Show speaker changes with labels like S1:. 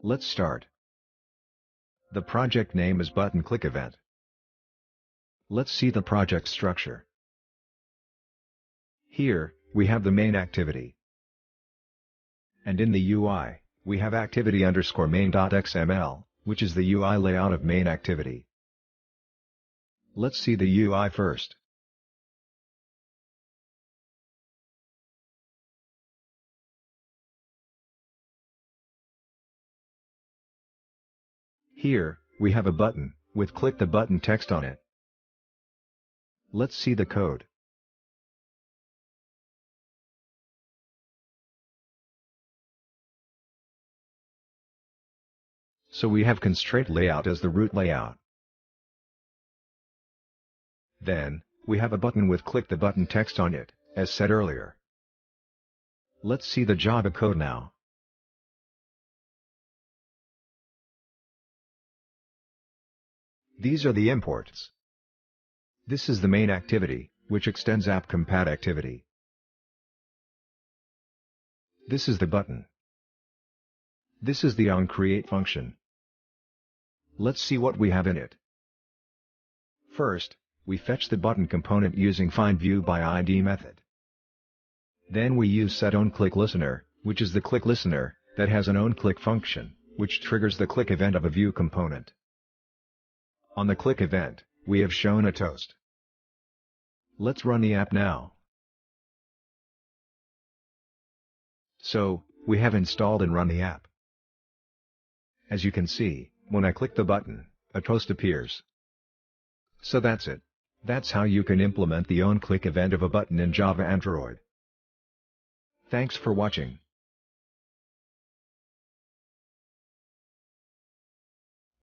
S1: Let's start. The project name is Button Click Event. Let's see the project structure. Here, we have the main activity. And in the UI, we have activity_main.xml, which is the UI layout of main activity. Let's see the UI first. Here, we have a button, with click the button text on it. Let's see the code. So we have constraint layout as the root layout. Then, we have a button with click the button text on it, as said earlier. Let's see the Java code now. These are the imports. This is the main activity, which extends app_compat activity. This is the button. This is the onCreate function. Let's see what we have in it. First, we fetch the button component using findViewById method. Then we use setOnClickListener, which is the click listener, that has an onClick function, which triggers the click event of a view component. On the click event, we have shown a toast. Let's run the app now. So, we have installed and run the app. As you can see, when I click the button, a toast appears. So that's it. That's how you can implement the onClick event of a button in Java Android. Thanks for watching.